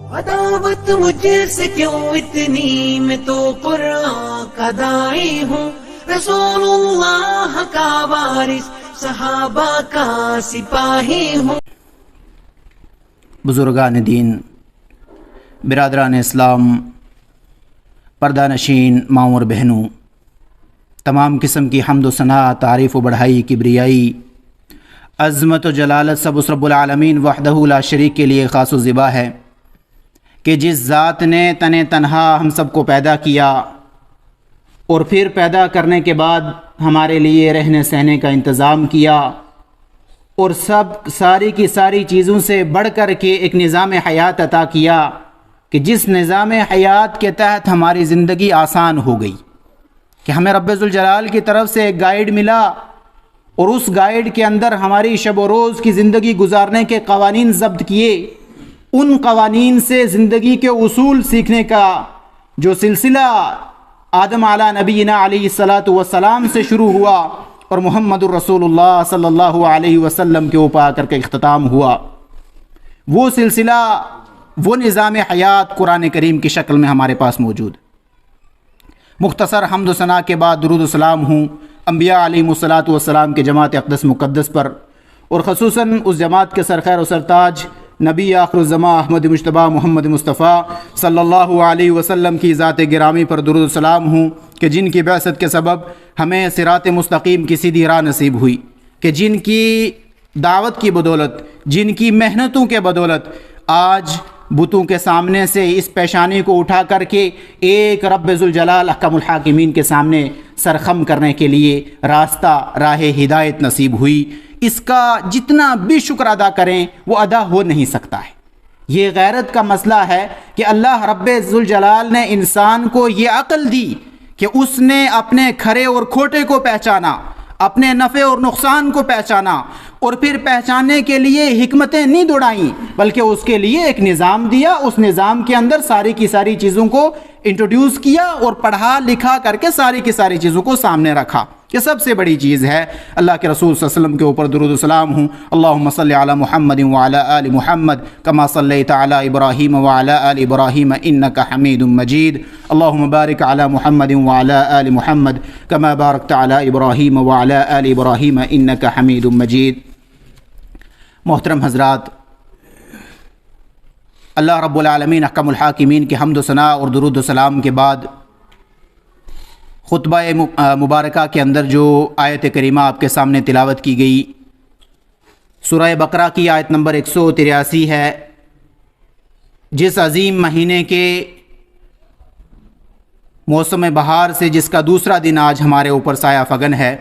عداوت مجھ سے کیوں اتنی، میں تو قرآن کا داعی ہوں، رسول اللہ کا وارث، صحابہ کا سپاہی ہوں۔ بزرگان دین، برادران اسلام، پردہ نشین ماؤں اور بہنوں، تمام قسم کی حمد و ثنا، تعریف و بڑھائی، کبریائی، عظمت و جلالت سب اس رب العالمین وحدہ لا شریک کے لیے خاص و زیبا ہے کہ جس ذات نے تنہا ہم سب کو پیدا کیا اور پھر پیدا کرنے کے بعد ہمارے لیے رہنے سہنے کا انتظام کیا، اور ساری کی ساری چیزوں سے بڑھ کر کے ایک نظام حیات عطا کیا کہ جس نظام حیات کے تحت ہماری زندگی آسان ہو گئی، کہ ہمیں رب ذوالجلال کی طرف سے ایک گائیڈ ملا، اور اس گائیڈ کے اندر ہماری شب و روز کی زندگی گزارنے کے قوانین ضبط کیے۔ ان قوانین سے زندگی کے اصول سیکھنے کا جو سلسلہ آدم علی نبینا علیہ السلام سے شروع ہوا اور محمد الرسول اللہ صلی اللہ علیہ وسلم کے اوپر آ کر کے اختتام ہوا، وہ سلسلہ، وہ نظام حیات قرآن کریم کی شکل میں ہمارے پاس موجود۔ مختصر حمد و ثنا کے بعد درود و سلام ہوں انبیاء علیہم السلام کے جماعت اقدس مقدس پر، اور خصوصاً اس جماعت کے سرخیر و سرتاج نبی آخر الزماں احمد مجتبیٰ محمد مصطفیٰ صلی اللہ علیہ وسلم کی ذات گرامی پر درود و سلام ہوں، کہ جن کی بعثت کے سبب ہمیں صراط مستقیم کی سیدھی راہ نصیب ہوئی، کہ جن کی دعوت کی بدولت، جن کی محنتوں کے بدولت آج بتوں کے سامنے سے اس پیشانی کو اٹھا کر کے ایک رب ذوالجلال احکم الحاکمین کے سامنے سرخم کرنے کے لیے راستہ، راہ ہدایت نصیب ہوئی۔ اس کا جتنا بھی شکر ادا کریں وہ ادا ہو نہیں سکتا ہے۔ یہ غیرت کا مسئلہ ہے کہ اللہ رب ذوالجلال نے انسان کو یہ عقل دی کہ اس نے اپنے کھرے اور کھوٹے کو پہچانا، اپنے نفع اور نقصان کو پہچانا، اور پھر پہچاننے کے لیے حکمتیں نہیں دوڑائیں، بلکہ اس کے لیے ایک نظام دیا، اس نظام کے اندر ساری کی ساری چیزوں کو انٹروڈیوس کیا اور پڑھا لکھا کر کے ساری کی ساری چیزوں کو سامنے رکھا۔ یہ سب سے بڑی چیز ہے۔ اللہ کے رسول صلی اللہ علیہ وسلم کے اوپر درود و سلام ہوں۔ اللہم صلی علی محمد وعلی آل محمد کما صلیت علی ابراہیم وعلی آل ابراہیم انک حمید مجید۔ اللہم بارک علی محمد وعلی آل محمد کما بارکت علی ابراہیم وعلی آل ابراہیم انک حمید مجید۔ محترم حضرات، اللہ رب العالمین احکم الحاکمین کے حمد و ثنا اور درود و سلام کے بعد خطبہ مبارکہ کے اندر جو آیت کریمہ آپ کے سامنے تلاوت کی گئی، سورہ بقرہ کی آیت نمبر 183 ہے۔ جس عظیم مہینے کے موسم بہار سے جس کا دوسرا دن آج ہمارے اوپر سایہ فگن ہے،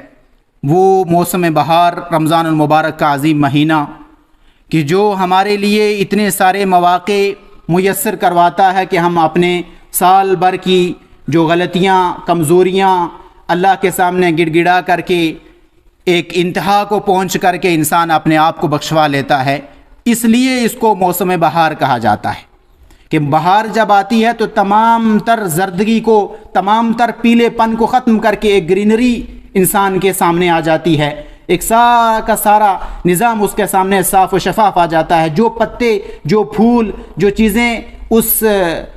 وہ موسم بہار رمضان المبارک کا عظیم مہینہ، کہ جو ہمارے لیے اتنے سارے مواقع میسر کرواتا ہے کہ ہم اپنے سال بھر کی جو غلطیاں، کمزوریاں اللہ کے سامنے گڑ گڑا کر کے ایک انتہا کو پہنچ کر کے انسان اپنے آپ کو بخشوا لیتا ہے۔ اس لیے اس کو موسم بہار کہا جاتا ہے، کہ بہار جب آتی ہے تو تمام تر زردگی کو، تمام تر پیلے پن کو ختم کر کے ایک گرینری انسان کے سامنے آ جاتی ہے، ایک سارا کا سارا نظام اس کے سامنے صاف و شفاف آ جاتا ہے۔ جو پتے، جو پھول، جو چیزیں اس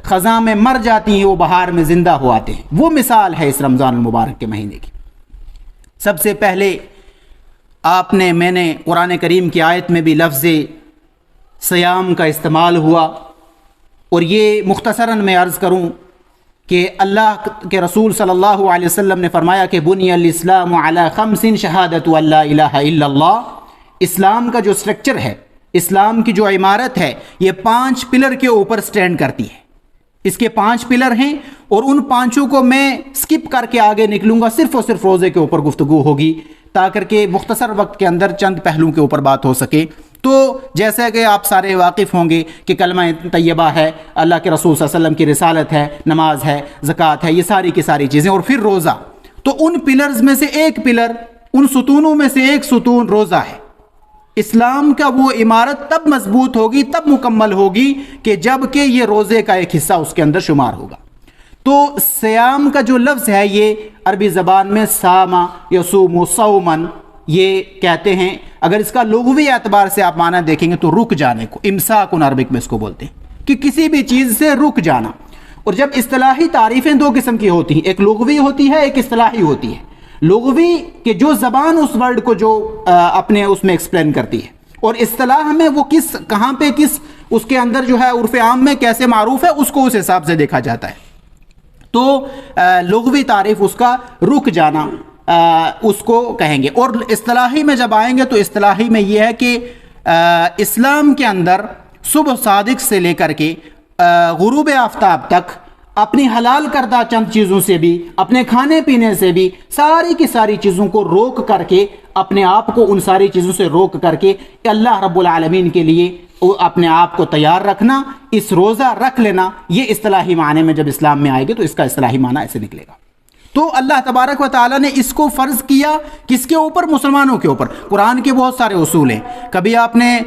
خزاں میں مر جاتی ہیں وہ بہار میں زندہ ہو آتے ہیں۔ وہ مثال ہے اس رمضان المبارک کے مہینے کی۔ سب سے پہلے میں نے قرآن کریم کی آیت میں بھی لفظ صیام کا استعمال ہوا، اور یہ مختصراً میں عرض کروں کہ اللہ کے رسول صلی اللہ علیہ وسلم نے فرمایا کہ بنی الاسلام علی خمس شہادت ان لا الہ الا اللہ۔ اسلام کا جو سٹرکچر ہے، اسلام کی جو عمارت ہے، یہ 5 پلر کے اوپر سٹینڈ کرتی ہے۔ اس کے 5 پلر ہیں، اور ان 5 کو میں سکپ کر کے آگے نکلوں گا، صرف اور صرف روزے کے اوپر گفتگو ہوگی، تاکہ کہ مختصر وقت کے اندر چند پہلوؤں کے اوپر بات ہو سکے۔ تو جیسا کہ آپ سارے واقف ہوں گے کہ کلمہ طیبہ ہے، اللہ کے رسول صلی اللہ علیہ وسلم کی رسالت ہے، نماز ہے، زکوٰۃ ہے، یہ ساری کی ساری چیزیں، اور پھر روزہ۔ تو ان پلرز میں سے ایک پلر، ان ستونوں میں سے ایک ستون روزہ ہے۔ اسلام کا وہ عمارت تب مضبوط ہوگی، تب مکمل ہوگی کہ جب کہ یہ روزے کا ایک حصہ اس کے اندر شمار ہوگا۔ تو صیام کا جو لفظ ہے یہ عربی زبان میں ساما یصوم صومن یہ کہتے ہیں۔ اگر اس کا لغوی اعتبار سے آپ معنی دیکھیں گے تو رک جانے کو، امساکن عربک میں اس کو بولتے ہیں، کہ کسی بھی چیز سے رک جانا. اور جب اصطلاحی تعریفیں دو قسم کی ہوتی ہیں, ایک لغوی ہوتی ہے, ایک اصطلاحی ہوتی ہے. لغوی کہ جو زبان اس ورڈ کو جو اپنے اس میں ایکسپلین کرتی ہے, اور اصطلاح میں وہ کہاں پہ کس اس کے اندر جو ہے عرف عام میں کیسے معروف ہے اس کو اس حساب سے دیکھا جاتا ہے. تو لغوی تعریف اس کا رک جانا اس کو کہیں گے. اور اصطلاحی میں جب آئیں گے تو اصطلاحی میں یہ ہے کہ اسلام کے اندر صبح صادق سے لے کر کے غروب آفتاب تک اپنی حلال کردہ چند چیزوں سے بھی, اپنے کھانے پینے سے بھی, ساری کی ساری چیزوں کو روک کر کے, اپنے آپ کو ان ساری چیزوں سے روک کر کے اللہ رب العالمین کے لیے اپنے آپ کو تیار رکھنا, اس روزہ رکھ لینا, یہ اصطلاحی معنی میں جب اسلام میں آئے گی تو اس کا اصطلاحی معنی ایسے نکلے گا. تو اللہ تبارک و تعالیٰ نے اس کو فرض کیا کس کے اوپر؟ مسلمانوں کے اوپر. قرآن کے بہت سارے اصول ہیں. کبھی آپ نے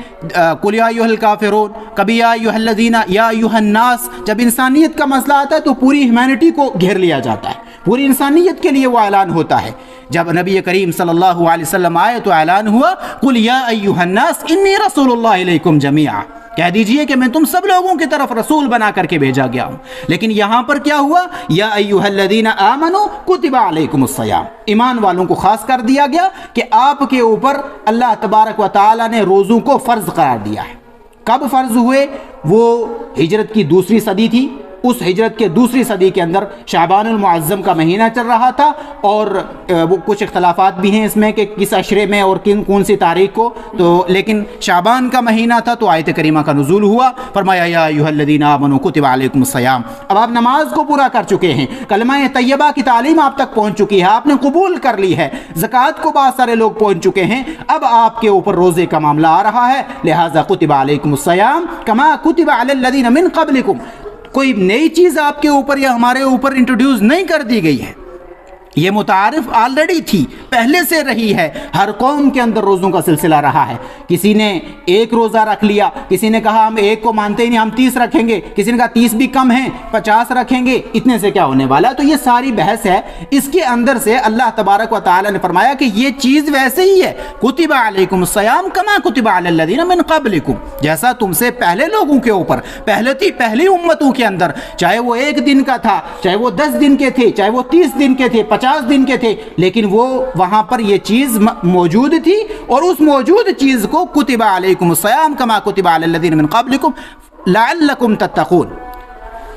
قل یا ایھا الکافرون, کبھی یا ایھا الذین, یا ایھا الناس. جب انسانیت کا مسئلہ آتا ہے تو پوری ہیومینٹی کو گھیر لیا جاتا ہے, پوری انسانیت کے لیے وہ اعلان ہوتا ہے. جب نبی کریم صلی اللہ علیہ وسلم آئے تو اعلان ہوا قل یا ایھا الناس انی رسول اللہ الیکم جمیعا, کہہ دیجئے کہ میں تم سب لوگوں کی طرف رسول بنا کر کے بھیجا گیا ہوں. لیکن یہاں پر کیا ہوا؟ یا ایھا الذین آمنوا کتب علیکم الصیام, ایمان والوں کو خاص کر دیا گیا کہ آپ کے اوپر اللہ تبارک و تعالی نے روزوں کو فرض قرار دیا ہے. کب فرض ہوئے؟ وہ ہجرت کی دوسری صدی تھی. اس ہجرت کے دوسری صدی کے اندر شعبان المعظم کا مہینہ چل رہا تھا, اور وہ کچھ اختلافات بھی ہیں اس میں کہ کس عشرے میں اور کون سی تاریخ کو, تو لیکن شعبان کا مہینہ تھا. تو آیت کریمہ کا نزول ہوا, فرمایا یا ایھا الذین آمنوا کتب علیکم الصیام. اب آپ نماز کو پورا کر چکے ہیں, کلمہ طیبہ کی تعلیم آپ تک پہنچ چکی ہے, آپ نے قبول کر لی ہے, زکوٰۃ کو بہت سارے لوگ پہنچ چکے ہیں, اب آپ کے اوپر روزے کا معاملہ آ رہا ہے. لہذا کتب علیکم الصیام کما کتب علی الذین من قبلکم. کوئی نئی چیز آپ کے اوپر یا ہمارے اوپر انٹروڈیوس نہیں کر دی گئی ہے, یہ متعارف آلریڈی تھی, پہلے سے رہی ہے. ہر قوم کے اندر روزوں کا سلسلہ رہا ہے. کسی نے ایک روزہ رکھ لیا, کسی نے کہا ہم ایک کو مانتے ہی نہیں, ہم 30 رکھیں گے, کسی نے کہا 30 بھی کم ہیں 50 رکھیں گے, اتنے سے کیا ہونے والا. تو یہ ساری بحث ہے. اس کے اندر سے اللہ تبارک و تعالی نے فرمایا کہ یہ چیز ویسے ہی ہے, کتب علیکم الصیام کما کتب علی الذین من قبلکم, جیسا تم سے پہلے لوگوں کے اوپر, پہلی امتوں کے اندر, چاہے وہ 1 دن کا تھا, چاہے وہ 10 دن کے تھے, چاہے وہ 30 دن کے تھے, 50 دن کے تھے, لیکن وہ وہاں پر یہ چیز موجود تھی, اور اس موجود چیز کو کتب علیکم الصیام کما کتب علی الذین من قبلکم لعلکم تتقون.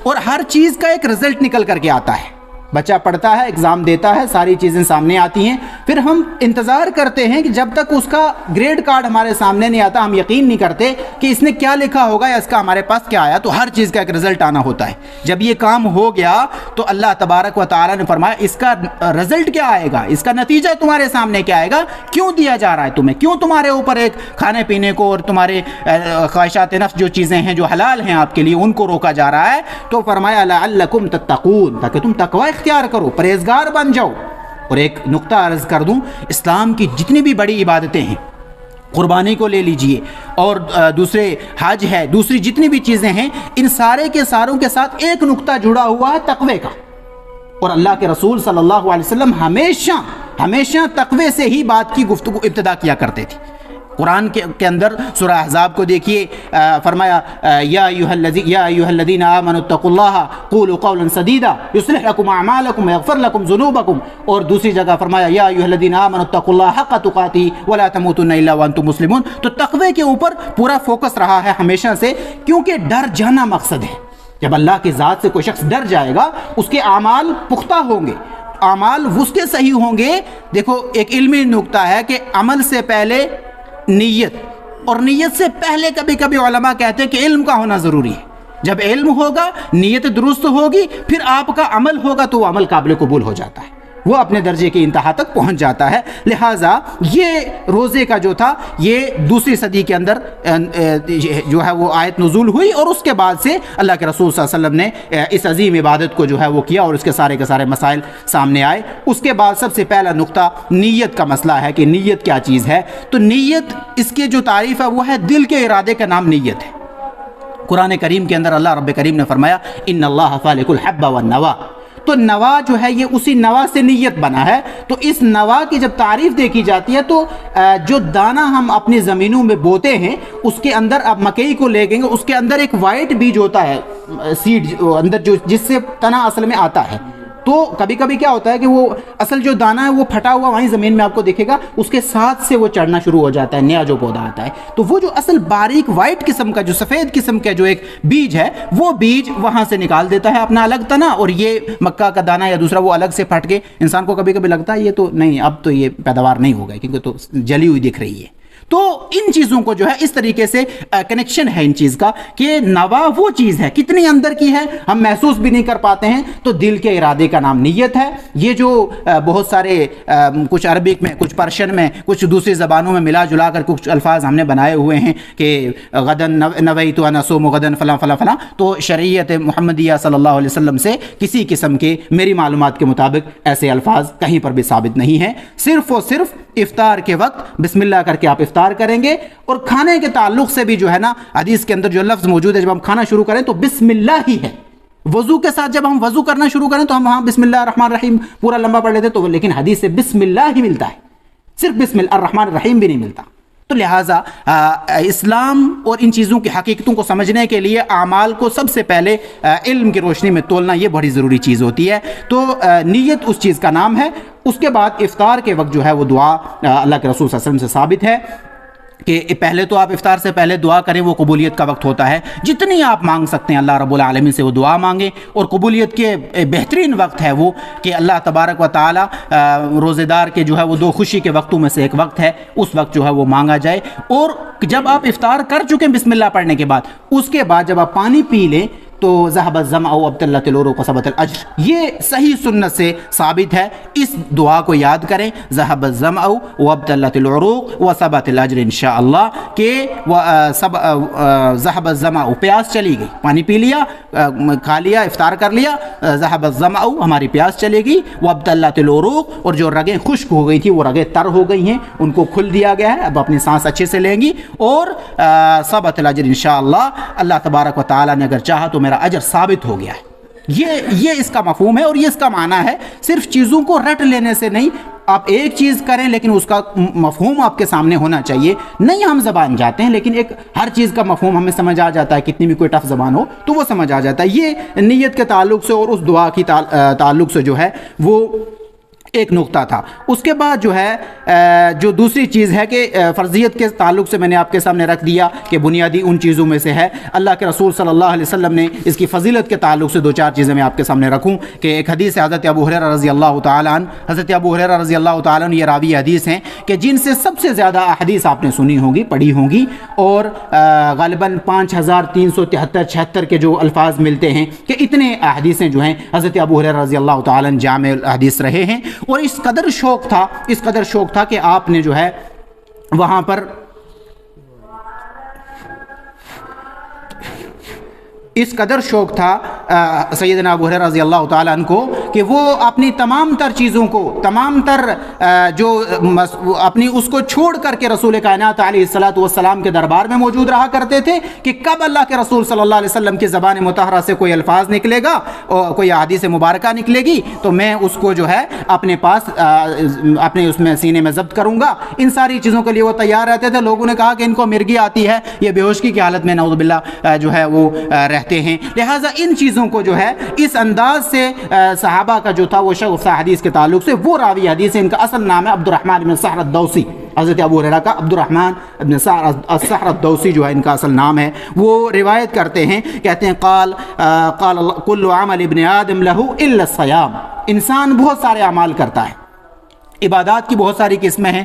اور ہر چیز کا ایک رزلٹ نکل کر کے آتا ہے. بچہ پڑھتا ہے, ایگزام دیتا ہے, ساری چیزیں سامنے آتی ہیں, پھر ہم انتظار کرتے ہیں کہ جب تک اس کا گریڈ کارڈ ہمارے سامنے نہیں آتا ہم یقین نہیں کرتے کہ اس نے کیا لکھا ہوگا یا اس کا ہمارے پاس کیا آیا. تو ہر چیز کا ایک رزلٹ آنا ہوتا ہے. جب یہ کام ہو گیا تو اللہ تبارک و تعالی نے فرمایا اس کا رزلٹ کیا آئے گا, اس کا نتیجہ تمہارے سامنے کیا آئے گا, کیوں دیا جا رہا ہے تمہیں, کیوں تمہارے اوپر ایک کھانے پینے کو اور تمہارے خواہشات نفس جو چیزیں ہیں جو حلال ہیں آپ کے لیے ان کو روکا جا رہا ہے. تو فرمایا لعلکم تتقون, تاکہ تم تقوی اختیار کرو, پرہیزگار بن جاؤ. اور ایک نقطہ عرض کر دوں, اسلام کی جتنی بھی بڑی عبادتیں ہیں, قربانی کو لے لیجئے اور دوسرے حج ہے, دوسری جتنی بھی چیزیں ہیں, ان سارے کے ساروں کے ساتھ ایک نقطہ جڑا ہوا ہے تقوی کا. اور اللہ کے رسول صلی اللہ علیہ وسلم ہمیشہ تقوی سے ہی بات کی گفتگو ابتدا کیا کرتے تھے. قرآن کے اندر سورہ احزاب کو دیکھیے, فرمایا یا ایھا الذین آمنوا اتقوا اللہ قولوا قولا سدیدا یصلح لکم اعمالکم ویغفر لکم ذنوبکم. اور دوسری جگہ فرمایا یا ایھا الذین آمنوا اتقوا اللہ حق تقاتہ ولا تموتن الا وانتم مسلمون. تو تقوی کے اوپر پورا فوکس رہا ہے ہمیشہ سے, کیونکہ ڈر جانا مقصد ہے. جب اللہ کی ذات سے کوئی شخص ڈر جائے گا اس کے اعمال پختہ ہوں گے, اعمال اس کے صحیح ہوں گے. دیکھو ایک علمی نقطہ ہے کہ عمل سے پہلے نیت, اور نیت سے پہلے کبھی کبھی علماء کہتے ہیں کہ علم کا ہونا ضروری ہے. جب علم ہوگا, نیت درست ہوگی, پھر آپ کا عمل ہوگا تو وہ عمل قابل قبول ہو جاتا ہے, وہ اپنے درجے کی انتہا تک پہنچ جاتا ہے. لہٰذا یہ روزے کا جو تھا یہ دوسری صدی کے اندر جو ہے وہ آیت نزول ہوئی, اور اس کے بعد سے اللہ کے رسول صلی اللہ علیہ وسلم نے اس عظیم عبادت کو جو ہے وہ کیا, اور اس کے سارے مسائل سامنے آئے. اس کے بعد سب سے پہلا نقطہ نیت کا مسئلہ ہے کہ نیت کیا چیز ہے. تو نیت, اس کی جو تعریف ہے وہ ہے دل کے ارادے کا نام نیت ہے. قرآن کریم کے اندر اللہ رب کریم نے فرمایا ان اللہ فالق الحب والنوى, تو نوا جو ہے یہ اسی نوا سے نیت بنا ہے. تو اس نوا کی جب تعریف دیکھی جاتی ہے تو جو دانہ ہم اپنی زمینوں میں بوتے ہیں اس کے اندر آپ مکئی کو لے گئے اس کے اندر ایک وائٹ بیج ہوتا ہے سیڈ اندر جو جس سے تنا اصل میں آتا ہے. تو کبھی کبھی کیا ہوتا ہے کہ وہ اصل جو دانہ ہے وہ پھٹا ہوا وہیں زمین میں آپ کو دکھے گا, اس کے ساتھ سے وہ چڑھنا شروع ہو جاتا ہے نیا جو پودا آتا ہے. تو وہ جو اصل باریک وائٹ قسم کا جو سفید قسم کا جو ایک بیج ہے وہ بیج وہاں سے نکال دیتا ہے اپنا الگ تنا, اور یہ مکہ کا دانہ یا دوسرا وہ الگ سے پھٹ کے انسان کو کبھی کبھی لگتا ہے یہ تو نہیں, اب تو یہ پیداوار نہیں ہوگا کیونکہ تو جلی ہوئی دکھ رہی ہے. تو ان چیزوں کو جو ہے اس طریقے سے کنیکشن ہے ان چیز کا کہ نوا وہ چیز ہے کتنی اندر کی ہے ہم محسوس بھی نہیں کر پاتے ہیں. تو دل کے ارادے کا نام نیت ہے. یہ جو بہت سارے کچھ عربک میں, کچھ پرشین میں, کچھ دوسری زبانوں میں ملا جلا کر کچھ الفاظ ہم نے بنائے ہوئے ہیں کہ غدن نویت ان اصوم غدن فلاں فلاں فلاں. تو شریعت محمدیہ صلی اللہ علیہ وسلم سے کسی قسم کے میری معلومات کے مطابق ایسے الفاظ کہیں پر بھی ثابت نہیں ہیں. صرف اور صرف افطار کے وقت بسم اللہ کر کے آپ افطار کریں گے. اور کھانے کے تعلق سے بھی جو ہے نا حدیث کے اندر جو لفظ موجود ہے جب ہم کھانا شروع کریں تو بسم اللہ ہی ہے. وضو کے ساتھ جب ہم وضو کرنا شروع کریں تو ہم وہاں بسم اللہ الرحمن الرحیم پورا لمبا پڑھ لیتے تو, لیکن حدیث سے بسم اللہ ہی ملتا ہے, صرف بسم اللہ الرحمن الرحیم بھی نہیں ملتا. تو لہٰذا اسلام اور ان چیزوں کی حقیقتوں کو سمجھنے کے لیے اعمال کو سب سے پہلے علم کی روشنی میں تولنا یہ بڑی ضروری چیز ہوتی ہے. تو نیت اس چیز کا نام ہے. اس کے بعد افطار کے وقت جو ہے وہ دعا اللہ کے رسول صلی اللہ علیہ وسلم سے ثابت ہے کہ پہلے تو آپ افطار سے پہلے دعا کریں, وہ قبولیت کا وقت ہوتا ہے. جتنی آپ مانگ سکتے ہیں اللہ رب العالمین سے وہ دعا مانگیں. اور قبولیت کے بہترین وقت ہے وہ کہ اللہ تبارک و تعالی روزے دار کے جو ہے وہ 2 خوشی کے وقتوں میں سے ایک وقت ہے, اس وقت جو ہے وہ مانگا جائے. اور جب آپ افطار کر چکے بسم اللہ پڑھنے کے بعد, اس کے بعد جب آپ پانی پی لیں تو ذهب الظمأ وابتلت العروق وثبت الاجر. یہ صحیح سنت سے ثابت ہے. اس دعا کو یاد کریں, ذهب الظمأ وابتلت العروق وثبت الاجر انشاءاللہ, کہ ذهب الظمأ پیاس چلی گئی, پانی پی لیا, کھا لیا, افطار کر لیا, ذهب الظمأ ہماری پیاس چلے گی, وابتلت العروق اور جو رگیں خشک ہو گئی تھی وہ رگیں تر ہو گئی ہیں, ان کو کھل دیا گیا ہے, اب اپنی سانس اچھے سے لیں گی. اور ثبت الاجر انشاءاللہ, اللہ تبارک و تعالی نے اگر چاہا تو میرا اجر ثابت ہو گیا ہے. یہ اس کا مفہوم ہے اور یہ اس کا معنی ہے. صرف چیزوں کو رٹ لینے سے نہیں, آپ ایک چیز کریں لیکن اس کا مفہوم آپ کے سامنے ہونا چاہیے. نہیں ہم زبان جاتے ہیں لیکن ایک ہر چیز کا مفہوم ہمیں سمجھ آ جاتا ہے, کتنی بھی کوئی ٹف زبان ہو تو وہ سمجھ آ جاتا ہے. یہ نیت کے تعلق سے اور اس دعا کی تعلق سے جو ہے وہ ایک نقطہ تھا. اس کے بعد جو ہے جو دوسری چیز ہے کہ فرضیت کے تعلق سے میں نے آپ کے سامنے رکھ دیا کہ بنیادی ان چیزوں میں سے ہے. اللہ کے رسول صلی اللہ علیہ وسلم نے اس کی فضیلت کے تعلق سے 2-4 چیزیں میں آپ کے سامنے رکھوں کہ ایک حدیث ہے حضرت ابو ہریرہ رضی اللہ تعالیٰ عنہ. حضرت ابو ہریرہ رضی اللہ تعالیٰ عنہ یہ راوی حدیث ہیں کہ جن سے سب سے زیادہ احادیث آپ نے سنی ہوگی, پڑھی ہوں گی, اور غالباً 5373-76 کے جو الفاظ ملتے ہیں کہ اتنے احادیثیں جو ہیں حضرت ابو ہریرہ رضی اللہ تعالیٰ عنہ جامع الحدیث رہے ہیں. اور اس قدر شوق تھا کہ آپ نے جو ہے وہاں پر اس قدر شوق تھا سیدنا ابو ہریرہ رضی اللہ تعالیٰ عنہ کو کہ وہ اپنی تمام تر چیزوں کو, تمام تر جو اپنی اس کو چھوڑ کر کے رسول کائنات علیہ الصلوۃ والسلام کے دربار میں موجود رہا کرتے تھے کہ کب اللہ کے رسول صلی اللہ علیہ وسلم کی زبان مطہرہ سے کوئی الفاظ نکلے گا اور کوئی احادیث مبارکہ نکلے گی تو میں اس کو جو ہے اپنے پاس اپنے اس میں سینے میں ضبط کروں گا. ان ساری چیزوں کے لیے وہ تیار رہتے تھے. لوگوں نے کہا کہ ان کو مرگی آتی ہے, یہ بے ہوشی کی حالت میں نعوذ باللہ جو ہے وہ رہتے ہیں. لہٰذا ان چیزوں کو جو ہے اس انداز سے صحابہ کا جو تھا وہ شغف تھا حدیث کے تعلق سے. وہ راوی حدیث, ان کا اصل نام ہے عبد الرحمن بن صخر الدوسی. حضرت ابو ہریرہ کا عبد الرحمن بن صخر الدوسی جو ہے ان کا اصل نام ہے. وہ روایت کرتے ہیں, کہتے ہیں قال کل عمل ابن آدم لہ الا الصیام. انسان بہت سارے اعمال کرتا ہے, عبادات کی بہت ساری قسمیں ہیں.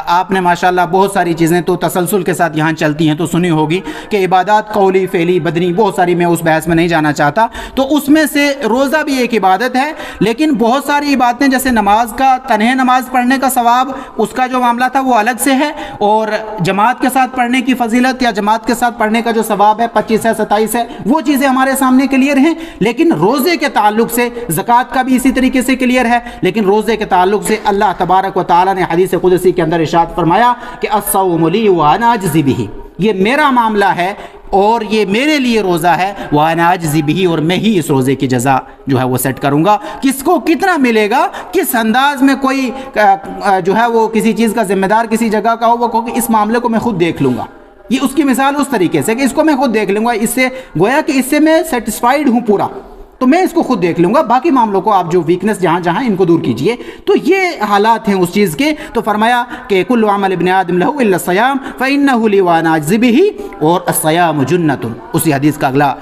آپ نے ماشاءاللہ بہت ساری چیزیں تو تسلسل کے ساتھ یہاں چلتی ہیں تو سنی ہوگی کہ عبادات قولی, فعلی, بدنی بہت ساری, میں اس بحث میں نہیں جانا چاہتا. تو اس میں سے روزہ بھی ایک عبادت ہے, لیکن بہت ساری عبادتیں جیسے نماز کا, تنہے نماز پڑھنے کا ثواب, اس کا جو معاملہ تھا وہ الگ سے ہے, اور جماعت کے ساتھ پڑھنے کی فضیلت یا جماعت کے ساتھ پڑھنے کا جو ثواب ہے 25 ہے 27 ہے, وہ چیزیں ہمارے سامنے کلیئر ہیں. لیکن روزے کے تعلق سے, زکوٰۃ کا بھی اسی طریقے سے کلیئر ہے, لیکن روزے کے تعلق سے اللہ تبارک و تعالیٰ نے حدیث قدسی کے اندر ارشاد فرمایا کہ الصوم لی وانا اجزی بہ, یہ میرا معاملہ ہے اور یہ میرے لیے روزہ ہے، وَأَنَا أَجْزِي بِهِ، اور میں ہی اس روزے کی جزا جو ہے وہ سیٹ کروں گا۔ کس کو کتنا ملے گا، کس انداز میں کوئی جو ہے وہ کسی چیز کا ذمہ دار کسی جگہ کا ہو، وہ کہ اس معاملے کو میں خود دیکھ لوں گا، یہ اس کی مثال اس طریقے سے کہ اس کو میں خود دیکھ لوں گا، اس سے گویا کہ اس سے میں سیٹسفائیڈ ہوں پورا، تو میں اس کو خود دیکھ لوں گا، باقی معاملوں کو آپ جو ویکنس جہاں جہاں ان کو دور کیجئے۔ تو یہ حالات ہیں اس چیز کے۔ تو فرمایا کہ کل عمل ابن آدم لہ الا الصیام فإنہ لی وأنا أجزی بہ، اور الصیام جنۃ، اسی حدیث کا اگلا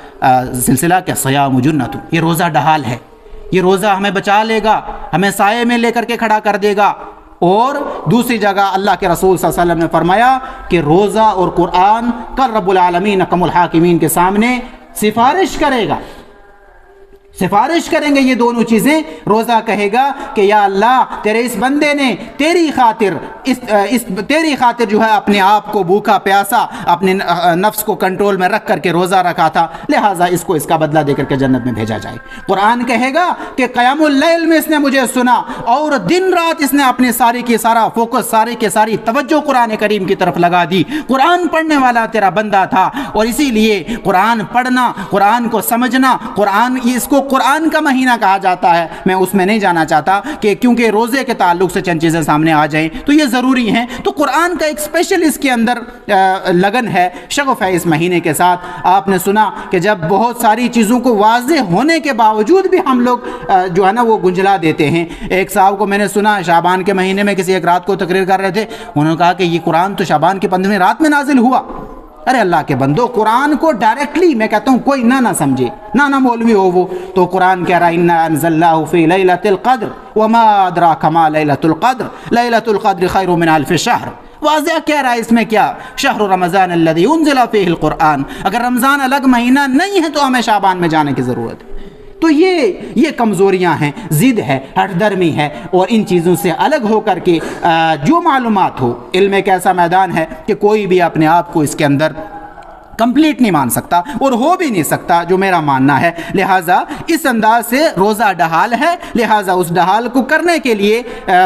سلسلہ کہ الصیام جنۃ، یہ روزہ ڈھال ہے، یہ روزہ ہمیں بچا لے گا، ہمیں سائے میں لے کر کے کھڑا کر دے گا۔ اور دوسری جگہ اللہ کے رسول صلی اللہ علیہ وسلم نے فرمایا کہ روزہ اور قرآن کل رب العالمین حکم الحاکمین کے سامنے سفارش کرے گا، سفارش کریں گے یہ دونوں چیزیں۔ روزہ کہے گا کہ یا اللہ تیرے اس بندے نے تیری خاطر جو ہے اپنے آپ کو بھوکا پیاسا اپنے نفس کو کنٹرول میں رکھ کر کے روزہ رکھا تھا، لہٰذا اس کو اس کا بدلہ دے کر کے جنت میں بھیجا جائے۔ قرآن کہے گا کہ قیام اللیل میں اس نے مجھے سنا اور دن رات اس نے اپنے ساری کی سارا فوکس، ساری کی ساری توجہ قرآن کریم کی طرف لگا دی۔ قرآن پڑھنے والا تیرا بندہ تھا، اور اسی لیے قرآن پڑھنا، قرآن کو سمجھنا، قرآن اس کو قرآن کا مہینہ کہا جاتا ہے۔ میں اس میں نہیں جانا چاہتا کہ کیونکہ روزے کے تعلق سے چند چیزیں سامنے آ جائیں تو یہ ضروری ہیں، تو قرآن کا ایک اسپیشل اس کے اندر لگن ہے، شغف ہے اس مہینے کے ساتھ۔ آپ نے سنا کہ جب بہت ساری چیزوں کو واضح ہونے کے باوجود بھی ہم لوگ جو ہے نا وہ گنجلا دیتے ہیں۔ ایک صاحب کو میں نے سنا شعبان کے مہینے میں کسی ایک رات کو تقریر کر رہے تھے، انہوں نے کہا کہ یہ قرآن تو شعبان کی 15ویں رات میں نازل ہوا۔ ارے اللہ کے بندو، قرآن کو ڈائریکٹلی میں کہتا ہوں کوئی نہ سمجھے، نہ مولوی ہو وہ، تو قرآن کہہ رہا ہے اِنَّا أَنزَلْنَاهُ فِي لَيْلَةِ الْقَدْرِ وَمَا أَدْرَاكَ مَا لَيْلَةُ الْقَدْرِ لَيْلَةُ الْقَدْرِ خَيْرٌ مِّنْ أَلْفِ شَهْرٍ۔ واضح کہہ رہا ہے اس میں کیا، شہر رمضان الذي انزل فيه القرآن، اگر رمضان الگ مہینہ نہیں ہے تو ہمیں شعبان میں جانے کی ضرورت ہے۔ تو یہ کمزوریاں ہیں، ضد ہے، ہٹ درمی ہے، اور ان چیزوں سے الگ ہو کر کے جو معلومات ہو، علم ایک ایسا میدان ہے کہ کوئی بھی اپنے آپ کو اس کے اندر کمپلیٹ نہیں مان سکتا اور ہو بھی نہیں سکتا، جو میرا ماننا ہے۔ لہٰذا اس انداز سے روزہ ڈھال ہے، لہٰذا اس ڈھال کو کرنے کے لیے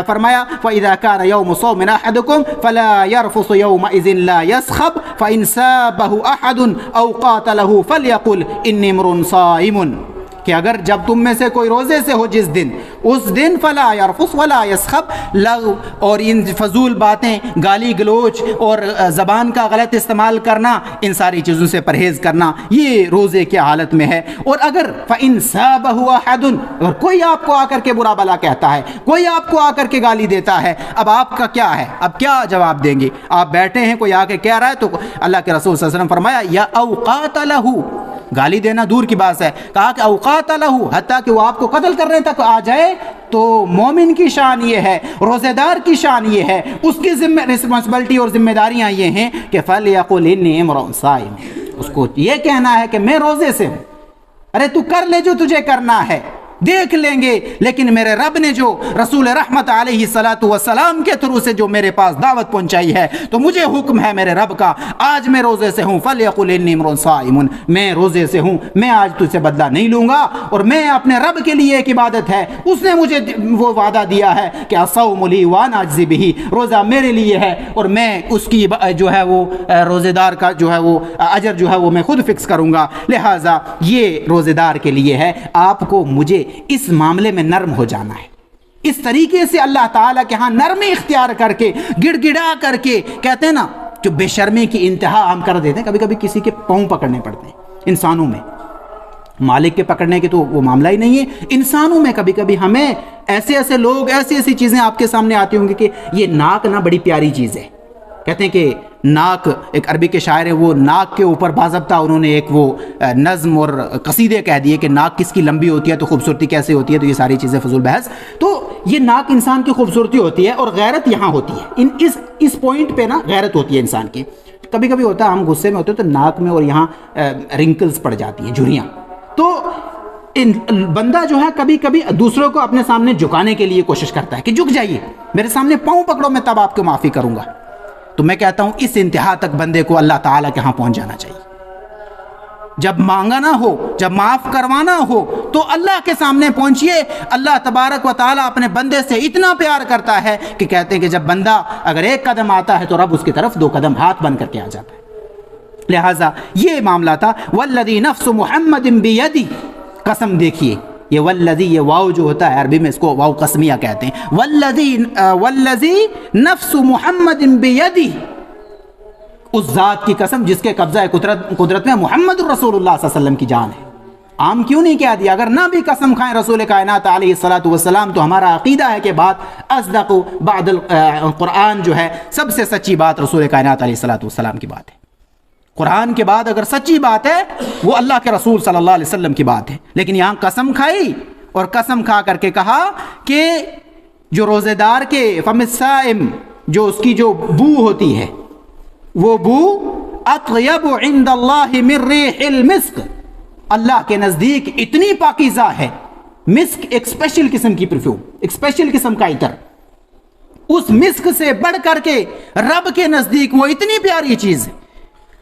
فرمایا فَإِذَا كَانَ يَوْمُ صَوْمٍ أَحَدُكُمْ فَلَا يَرْفُثُ يَوْمَئِذٍ لَا يَسْخَبْ فَإِنْ سَابَهُ أَحَدٌ أَوْ قَاتَلَهُ فَلْيَقُلْ إِنِّي امْرُؤٌ صَائِمٌ، کہ اگر جب تم میں سے کوئی روزے سے ہو جس دن، اس دن فلا یرفث ولا یسخب، لغو اور ان فضول باتیں، گالی گلوچ اور زبان کا غلط استعمال کرنا، ان ساری چیزوں سے پرہیز کرنا، یہ روزے کی حالت میں ہے۔ اور اگر فإن سابہ احد، اگر کوئی آپ کو آ کر کے برا بلا کہتا ہے، کوئی آپ کو آ کر کے گالی دیتا ہے، اب آپ کا کیا ہے، اب کیا جواب دیں گے؟ آپ بیٹھے ہیں، کوئی آ کے کہہ رہا ہے تو اللہ کے رسول صلی اللہ علیہ وسلم فرمایا یا اوقات لہو، گالی دینا دور کی بات ہے، کہا کہ اوقات لہو، حتیٰ کہ وہ آپ کو قتل کرنے تک آ جائے، تو مومن کی شان یہ ہے، روزے دار کی شان یہ ہے، اس کی رسپانسبلٹی اور ذمہ داریاں یہ ہیں کہ فَلْيَقُلْ إِنِّي امْرُؤٌ صَائِمٌ، اس کو یہ کہنا ہے کہ میں روزے سے ہوں۔ ارے تو کر لے جو تجھے کرنا ہے، دیکھ لیں گے، لیکن میرے رب نے جو رسول رحمت علیہ الصلاۃ والسلام کے تھرو سے جو میرے پاس دعوت پہنچائی ہے، تو مجھے حکم ہے میرے رب کا، آج میں روزے سے ہوں، فَلْيَقُلْ إِنِّي امْرُؤٌ صَائِمٌ، میں روزے سے ہوں، میں آج تجھ سے بدلہ نہیں لوں گا، اور میں اپنے رب کے لیے ایک عبادت ہے، اس نے مجھے وہ وعدہ دیا ہے کہ الصوم لی وأنا أجزی بہ، روزہ میرے لیے ہے اور میں اس کی جو ہے وہ روزے دار کا جو ہے وہ اجر جو ہے وہ میں خود فکس کروں گا، لہٰذا یہ روزے دار کے لیے ہے۔ آپ کو مجھے اس معاملے میں نرم ہو جانا ہے، اس طریقے سے اللہ تعالیٰ کے ہاں نرمی اختیار کر کے، گڑ گڑا کر کے، کہتے ہیں نا جو بے شرمی کی انتہا ہم کر دیتے ہیں، کبھی کبھی کسی کے پاؤں پکڑنے پڑتے ہیں انسانوں میں، مالک کے پکڑنے کی تو وہ معاملہ ہی نہیں ہے، انسانوں میں کبھی کبھی ہمیں ایسے لوگ، ایسی چیزیں آپ کے سامنے آتی ہوں گی کہ یہ ناک نا بڑی پیاری چیز ہے، کہتے ہیں کہ ناک، ایک عربی کے شاعر ہیں، وہ ناک کے اوپر باضابطہ انہوں نے ایک وہ نظم اور قصیدے کہہ دیے کہ ناک کس کی لمبی ہوتی ہے تو خوبصورتی کیسے ہوتی ہے، تو یہ ساری چیزیں فضول بحث، تو یہ ناک انسان کی خوبصورتی ہوتی ہے اور غیرت یہاں ہوتی ہے، اس پوائنٹ پہ نا غیرت ہوتی ہے انسان کی۔ کبھی کبھی ہوتا ہے ہم غصے میں ہوتے ہیں تو ناک میں اور یہاں رنکلز پڑ جاتی ہیں، جھریاں، تو بندہ جو ہے کبھی کبھی دوسروں کو اپنے سامنے جھکانے کے لیے کوشش کرتا ہے کہ جھک جائیے، میرے سامنے پاؤں پکڑو، میں تب آپ کو معافی کروں گا۔ تو میں کہتا ہوں اس انتہا تک بندے کو اللہ تعالیٰ کے ہاں پہنچ جانا چاہیے، جب مانگنا ہو، جب معاف کروانا ہو تو اللہ کے سامنے پہنچیے۔ اللہ تبارک و تعالیٰ اپنے بندے سے اتنا پیار کرتا ہے کہ کہتے ہیں کہ جب بندہ اگر ایک قدم آتا ہے تو رب اس کی طرف 2 قدم ہاتھ بن کر کے آ جاتا ہے۔ لہٰذا یہ معاملہ تھا. والذی نفس محمد بیدی، قسم دیکھیے یہ والذی، یہ واو جو ہوتا ہے عربی میں اس کو واو قسمیہ کہتے ہیں. والذی نفس محمد بیدی، اس ذات کی قسم جس کے قبضہ قدرت میں محمد الرسول اللہ صلی اللہ علیہ وسلم کی جان ہے. عام کیوں نہیں کہہ دیا؟ اگر نہ بھی قسم کھائیں رسول کائنات علیہ الصلوۃ والسلام تو ہمارا عقیدہ ہے کہ بات اصدق بعد القرآن جو ہے سب سے سچی بات رسول کائنات علیہ الصلوۃ والسلام کی بات ہے. قرآن کے بعد اگر سچی بات ہے وہ اللہ کے رسول صلی اللہ علیہ وسلم کی بات ہے. لیکن یہاں قسم کھائی اور قسم کھا کر کے کہا کہ جو روزے دار کے فم الصائم جو اس کی جو بو ہوتی ہے وہ بو اطیب عند اللہ من ریح المسک، اللہ کے نزدیک اتنی پاکیزہ ہے. مسک ایک اسپیشل قسم کی پرفیوم، ایک اسپیشل قسم کا عطر، اس مسک سے بڑھ کر کے رب کے نزدیک وہ اتنی پیاری چیز ہے،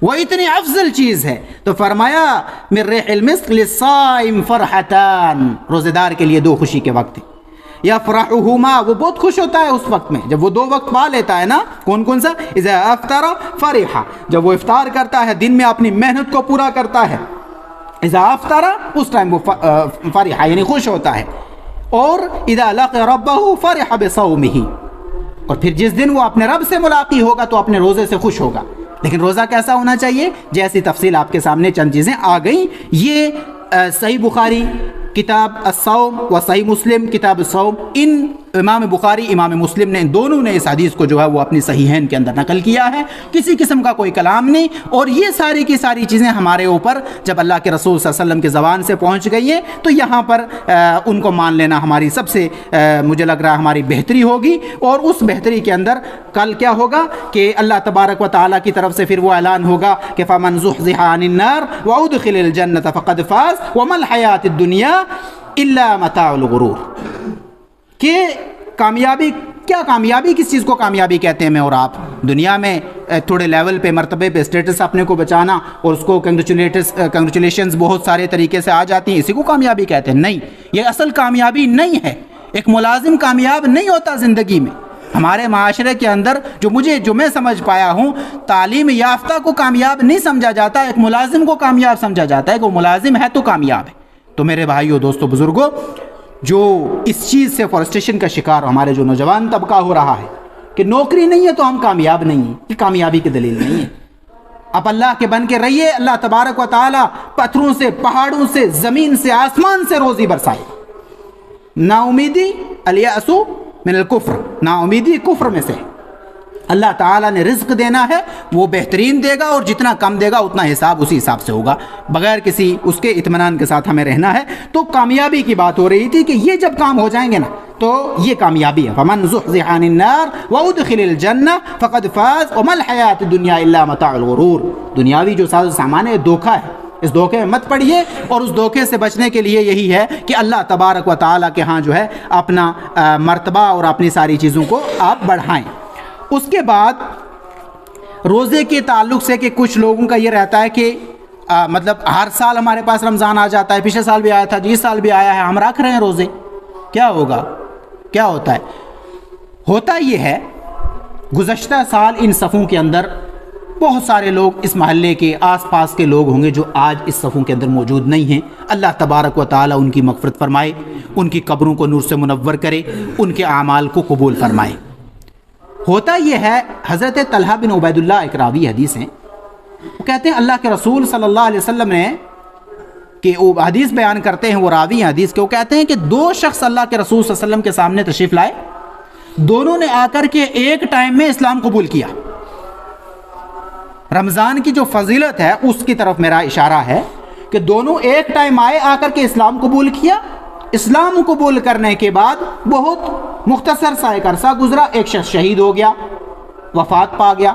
وہ اتنی افضل چیز ہے. تو فرمایا من ریح المسک للصائم فرحتان، روزے دار کے لیے دو خوشی کے وقت ہیں. یفرحہما، وہ بہت خوش ہوتا ہے اس وقت میں جب وہ دو وقت پا لیتا ہے نا. کون کون سا؟ اذا افطر فرحا، جب وہ افطار کرتا ہے، دن میں اپنی محنت کو پورا کرتا ہے. اذا افطر، اس ٹائم وہ فرحا یعنی خوش ہوتا ہے. اور اذا لقی ربہ فرح بصومہ، اور پھر جس دن وہ اپنے رب سے ملاقات ہوگا تو اپنے روزے سے خوش ہوگا. لیکن روزہ کیسا ہونا چاہیے؟ جیسی تفصیل آپ کے سامنے چند چیزیں آ گئیں. یہ صحیح بخاری کتاب الصوم و صحیح مسلم کتاب الصوم، ان امام بخاری امام مسلم نے ان دونوں نے اس حدیث کو جو ہے وہ اپنی صحیحین کے اندر نقل کیا ہے. کسی قسم کا کوئی کلام نہیں. اور یہ ساری کی ساری چیزیں ہمارے اوپر جب اللہ کے رسول صلی اللہ علیہ وسلم کے زبان سے پہنچ گئی ہیں تو یہاں پر ان کو مان لینا ہماری سب سے مجھے لگ رہا ہے ہماری بہتری ہوگی. اور اس بہتری کے اندر کل کیا ہوگا کہ اللہ تبارک و تعالیٰ کی طرف سے پھر وہ اعلان ہوگا کہ فمن زحزح عن النار وادخل الجنة فقد فاز وما الحیاۃ الدنیا الا متاع الغرور. کہ کامیابی کیا، کامیابی کس چیز کو کامیابی کہتے ہیں؟ میں اور آپ دنیا میں تھوڑے لیول پہ مرتبے پہ اسٹیٹس اپنے کو بچانا اور اس کو کنگریچولیشنز بہت سارے طریقے سے آ جاتی ہیں، اسی کو کامیابی کہتے ہیں؟ نہیں، یہ اصل کامیابی نہیں ہے. ایک ملازم کامیاب نہیں ہوتا زندگی میں. ہمارے معاشرے کے اندر جو میں سمجھ پایا ہوں، تعلیم یافتہ کو کامیاب نہیں سمجھا جاتا، ایک ملازم کو کامیاب سمجھا جاتا ہے کہ وہ ملازم ہے تو کامیاب ہے. تو میرے بھائیوں دوستوں بزرگوں، جو اس چیز سے فورسٹریشن کا شکار ہمارے جو نوجوان طبقہ ہو رہا ہے کہ نوکری نہیں ہے تو ہم کامیاب نہیں ہیں، یہ کامیابی کی دلیل نہیں ہے. اب اللہ کے بن کے رہیے، اللہ تبارک و تعالیٰ پتھروں سے، پہاڑوں سے، زمین سے، آسمان سے روزی برسائے. نا امیدی الیأس من الکفر، نا امیدی کفر میں سے. اللہ تعالیٰ نے رزق دینا ہے وہ بہترین دے گا، اور جتنا کم دے گا اتنا حساب اسی حساب سے ہوگا، بغیر کسی اس کے اطمینان کے ساتھ ہمیں رہنا ہے. تو کامیابی کی بات ہو رہی تھی کہ یہ جب کام ہو جائیں گے نا تو یہ کامیابی ہے. فمن زحزح عن النار وادخل الجنہ فقد فاز وما الحیاۃ الدنیا الا متاع الغرور. دنیاوی جو ساز و سامان ہے دھوکہ ہے، اس دھوکے میں مت پڑیے. اور اس دھوکے سے بچنے کے لیے یہی ہے کہ اللہ تبارک و تعالیٰ کے ہاں جو ہے اپنا مرتبہ اور اپنی ساری چیزوں کو آپ بڑھائیں. اس کے بعد روزے کے تعلق سے کہ کچھ لوگوں کا یہ رہتا ہے کہ مطلب ہر سال ہمارے پاس رمضان آ جاتا ہے، پچھلے سال بھی آیا تھا، اس سال بھی آیا ہے، ہم رکھ رہے ہیں روزے، کیا ہوگا؟ کیا ہوتا ہے؟ ہوتا یہ ہے گزشتہ سال ان صفوں کے اندر بہت سارے لوگ اس محلے کے آس پاس کے لوگ ہوں گے جو آج اس صفوں کے اندر موجود نہیں ہیں. اللہ تبارک و تعالیٰ ان کی مغفرت فرمائے، ان کی قبروں کو نور سے منور کرے، ان کے اعمال کو قبول فرمائے. ہوتا یہ ہے، حضرت طلحہ بن عبید اللہ ایک راوی حدیث ہیں، وہ کہتے ہیں اللہ کے رسول صلی اللہ علیہ وسلم نے کہ وہ حدیث بیان کرتے ہیں، وہ راوی ہیں حدیث کے، وہ کہتے ہیں کہ دو شخص اللہ کے رسول صلی اللہ علیہ وسلم کے سامنے تشریف لائے، دونوں نے آ کر کے ایک ٹائم میں اسلام قبول کیا. رمضان کی جو فضیلت ہے اس کی طرف میرا اشارہ ہے کہ دونوں ایک ٹائم آئے، آ کر کے اسلام قبول کیا. اسلام قبول کرنے کے بعد بہت مختصر سا ایک عرصہ گزرا، ایک شخص شہید ہو گیا، وفات پا گیا.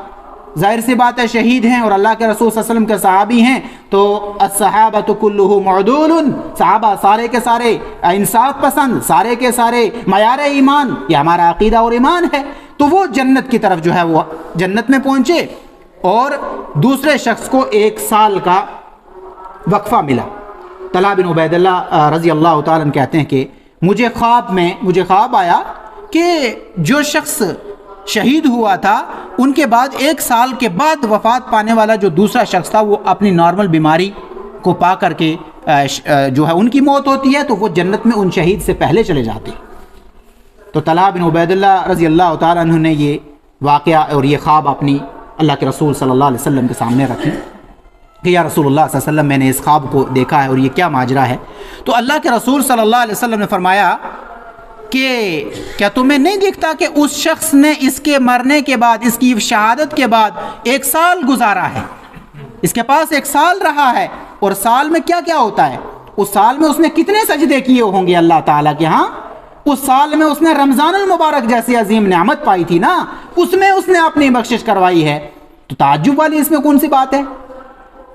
ظاہر سی بات ہے شہید ہیں اور اللہ کے رسول صلی اللہ علیہ وسلم کے صحابی ہیں تو الصحابۃ کلھم عدول، صحابہ سارے کے سارے انصاف پسند، سارے کے سارے معیار ایمان، یہ ہمارا عقیدہ اور ایمان ہے. تو وہ جنت کی طرف جو ہے وہ جنت میں پہنچے، اور دوسرے شخص کو 1 سال کا وقفہ ملا. طلحہ بن عبید اللہ رضی اللہ تعالیٰ عنہ کہتے ہیں کہ مجھے خواب آیا کہ جو شخص شہید ہوا تھا ان کے بعد 1 سال کے بعد وفات پانے والا جو دوسرا شخص تھا وہ اپنی نارمل بیماری کو پا کر کے جو ہے ان کی موت ہوتی ہے، تو وہ جنت میں ان شہید سے پہلے چلے جاتے ہیں۔ تو طلحہ بن عبید اللہ رضی اللہ تعالیٰ عنہ نے یہ واقعہ اور یہ خواب اپنی اللہ کے رسول صلی اللہ علیہ وسلم کے سامنے رکھی کہ یا رسول اللہ صلی اللہ علیہ وسلم میں نے اس خواب کو دیکھا ہے اور یہ کیا ماجرا ہے۔ تو اللہ کے رسول صلی اللہ علیہ وسلم نے فرمایا کہ کیا تمہیں نہیں دکھتا کہ اس شخص نے اس کے مرنے کے بعد، اس کی شہادت کے بعد 1 سال گزارا ہے، اس کے پاس 1 سال رہا ہے، اور سال میں کیا کیا ہوتا ہے، اس سال میں اس نے کتنے سجدے کیے ہوں گے اللہ تعالیٰ کے ہاں، اس سال میں اس نے رمضان المبارک جیسی عظیم نعمت پائی تھی نا، اس میں اس نے اپنی بخشش کروائی ہے، تو تعجب والی اس میں کون سی بات ہے؟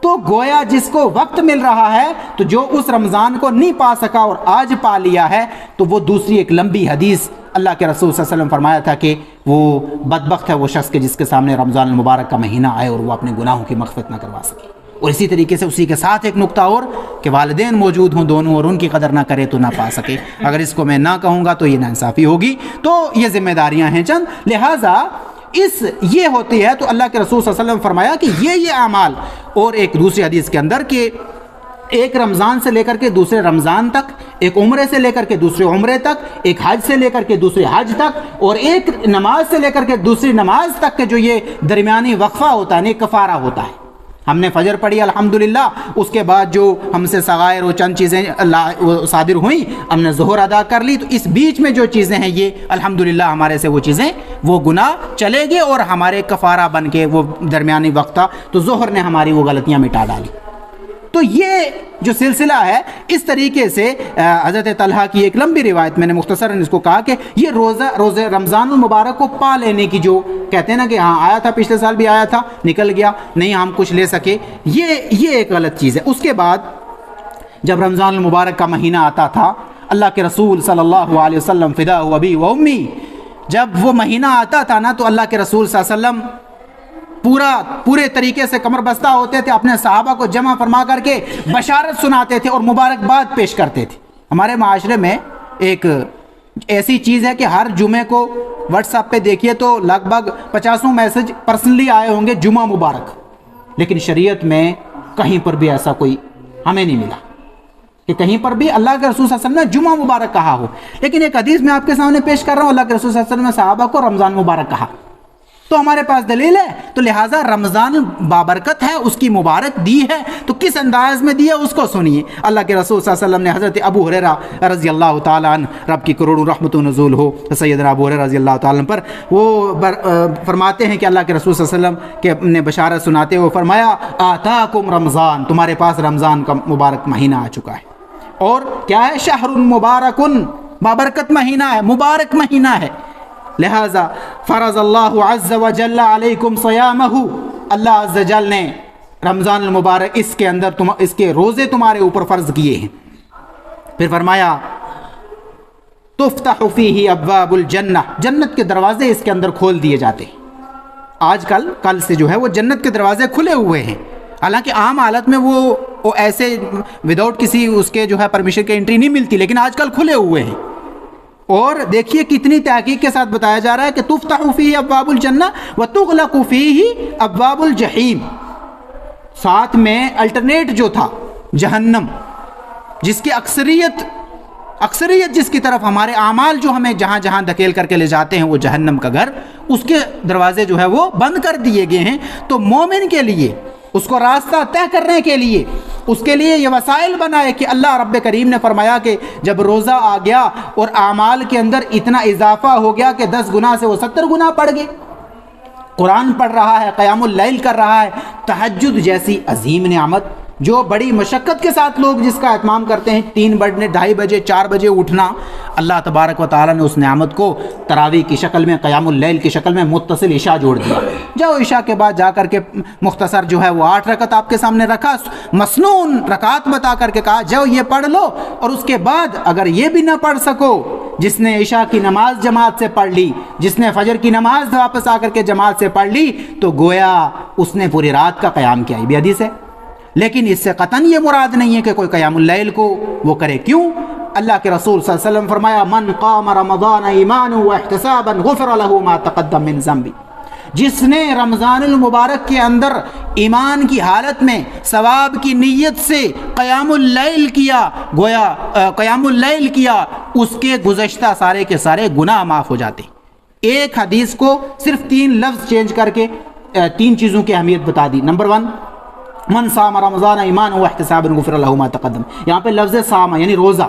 تو گویا جس کو وقت مل رہا ہے، تو جو اس رمضان کو نہیں پا سکا اور آج پا لیا ہے، تو وہ دوسری ایک لمبی حدیث اللہ کے رسول صلی اللہ علیہ وسلم فرمایا تھا کہ وہ بدبخت ہے وہ شخص کے جس کے سامنے رمضان المبارک کا مہینہ آئے اور وہ اپنے گناہوں کی مغفرت نہ کروا سکے۔ اور اسی طریقے سے اسی کے ساتھ ایک نقطہ اور کہ والدین موجود ہوں دونوں اور ان کی قدر نہ کرے تو نہ پا سکے، اگر اس کو میں نہ کہوں گا تو یہ ناانصافی ہوگی۔ تو یہ ذمہ داریاں ہیں چند، لہٰذا یہ ہوتی ہے۔ تو اللہ کے رسول صلی اللہ علیہ وسلم فرمایا کہ یہ اعمال، اور ایک دوسری حدیث کے اندر کہ ایک رمضان سے لے کر کے دوسرے رمضان تک، ایک عمرے سے لے کر کے دوسرے عمرے تک، ایک حج سے لے کر کے دوسرے حج تک، اور ایک نماز سے لے کر کے دوسری نماز تک کے جو یہ درمیانی وقفہ ہوتا ہے نا، کفارہ ہوتا ہے۔ ہم نے فجر پڑھی الحمدللہ، اس کے بعد جو ہم سے صغائر اور چند چیزیں صادر ہوئیں، ہم نے ظہر ادا کر لی، تو اس بیچ میں جو چیزیں ہیں یہ الحمدللہ ہمارے سے وہ چیزیں وہ گناہ چلے گئے اور ہمارے کفارہ بن کے وہ درمیانی وقت تھا، تو ظہر نے ہماری وہ غلطیاں مٹا ڈالی۔ تو یہ جو سلسلہ ہے اس طریقے سے حضرت طلحہ کی ایک لمبی روایت، میں نے مختصراً اس کو کہا کہ یہ روزہ رمضان المبارک کو پا لینے کی جو کہتے ہیں نا کہ ہاں آیا تھا، پچھلے سال بھی آیا تھا، نکل گیا، نہیں ہم کچھ لے سکے، یہ ایک غلط چیز ہے۔ اس کے بعد جب رمضان المبارک کا مہینہ آتا تھا، اللہ کے رسول صلی اللہ علیہ وسلم فدا ابی و امی، جب وہ مہینہ آتا تھا نا تو اللہ کے رسول صلی اللہ علیہ وسلم پورے طریقے سے کمر بستہ ہوتے تھے، اپنے صحابہ کو جمع فرما کر کے بشارت سناتے تھے اور مبارکباد پیش کرتے تھے۔ ہمارے معاشرے میں ایک ایسی چیز ہے کہ ہر جمعے کو واٹس ایپ پہ دیکھیے تو لگ بھگ 50 میسج پرسنلی آئے ہوں گے جمعہ مبارک، لیکن شریعت میں کہیں پر بھی ایسا کوئی ہمیں نہیں ملا کہ کہیں پر بھی اللہ کے رسول صلی اللہ علیہ وسلم نے جمعہ مبارک کہا ہو۔ لیکن ایک حدیث میں آپ کے سامنے پیش کر رہا ہوں، اللہ کے رسول صلی اللہ علیہ وسلم نے صحابہ کو رمضان مبارک کہا، تو ہمارے پاس دلیل ہے۔ تو لہٰذا رمضان بابرکت ہے، اس کی مبارک دی ہے، تو کس انداز میں دی ہے اس کو سنیے۔ اللہ کے رسول صلی اللہ علیہ وسلم نے حضرت ابو ہریرہ رضی اللہ تعالیٰ عنہ، رب کی کروڑوں رحمت و نزول ہو سیدنا ابو ہریرہ رضی اللہ تعالیٰ عنہ پر، وہ فرماتے ہیں کہ اللہ کے رسول صلی اللہ علیہ وسلم کے نے بشارت سناتے ہوئے فرمایا آتاکم رمضان، تمہارے پاس رمضان کا مبارک مہینہ آ چکا ہے، اور کیا ہے شہر مبارکن، بابرکت مہینہ ہے، مبارک مہینہ ہے، لہذا فرض اللہ عز و جل علیکم صیامہ، اللہ عز و جل نے رمضان المبارک اس کے اندر اس کے روزے تمہارے اوپر فرض کیے ہیں۔ پھر فرمایا تفتح فیہ ابواب الجنہ، جنت کے دروازے اس کے اندر کھول دیے جاتے ہیں۔ آج کل سے جو ہے وہ جنت کے دروازے کھلے ہوئے ہیں، حالانکہ عام حالت میں وہ ایسے وداؤٹ کسی اس کے جو ہے پرمیشن کے انٹری نہیں ملتی، لیکن آج کل کھلے ہوئے ہیں۔ اور دیکھیے کتنی تحقیق کے ساتھ بتایا جا رہا ہے کہ تفتح فیہ ابواب الجنہ وتغلق فیہ ابواب الجحیم، ساتھ میں الٹرنیٹ جو تھا جہنم، جس کی اکثریت جس کی طرف ہمارے اعمال جو ہمیں جہاں جہاں دھکیل کر کے لے جاتے ہیں وہ جہنم کا گھر، اس کے دروازے جو ہے وہ بند کر دیے گئے ہیں۔ تو مومن کے لیے اس کو راستہ طے کرنے کے لیے اس کے لیے یہ وسائل بنائے کہ اللہ رب کریم نے فرمایا کہ جب روزہ آ گیا اور اعمال کے اندر اتنا اضافہ ہو گیا کہ 10 گنا سے وہ 70 گنا پڑھ گئے، قرآن پڑھ رہا ہے، قیام اللیل کر رہا ہے، تہجد جیسی عظیم نعمت جو بڑی مشقت کے ساتھ لوگ جس کا اہتمام کرتے ہیں، 3 بجے 2:30 بجے 4 بجے اٹھنا، اللہ تبارک و تعالیٰ نے اس نعمت کو تراویح کی شکل میں، قیام اللیل کی شکل میں متصل عشاء جوڑ دیا۔ جاؤ عشاء کے بعد جا کر کے مختصر جو ہے وہ 8 رکعت آپ کے سامنے رکھا، مسنون رکعت بتا کر کے کہا جاؤ یہ پڑھ لو، اور اس کے بعد اگر یہ بھی نہ پڑھ سکو، جس نے عشاء کی نماز جماعت سے پڑھ لی، جس نے فجر کی نماز واپس آ کر کے جماعت سے پڑھ لی، تو گویا اس نے پوری رات کا قیام کیا، یہ بھی حدیث ہے۔ لیکن اس سے قطعاً یہ مراد نہیں ہے کہ کوئی قیام اللیل کو وہ کرے، کیوں؟ اللہ کے رسول صلی اللہ علیہ وسلم فرمایا من قام رمضان ایمانا واحتسابا غفر له ما تقدم من ذنبه، جس نے رمضان المبارک کے اندر ایمان کی حالت میں ثواب کی نیت سے قیام اللیل کیا، گویا قیام اللیل کیا، اس کے گزشتہ سارے کے سارے گناہ معاف ہو جاتے۔ ایک حدیث کو صرف 3 لفظ چینج کر کے 3 چیزوں کی اہمیت بتا دی۔ نمبر 1 من صام رمضان ایمانا واحتسابا غفر له ما تقدم، یہاں پہ لفظ صام یعنی روزہ۔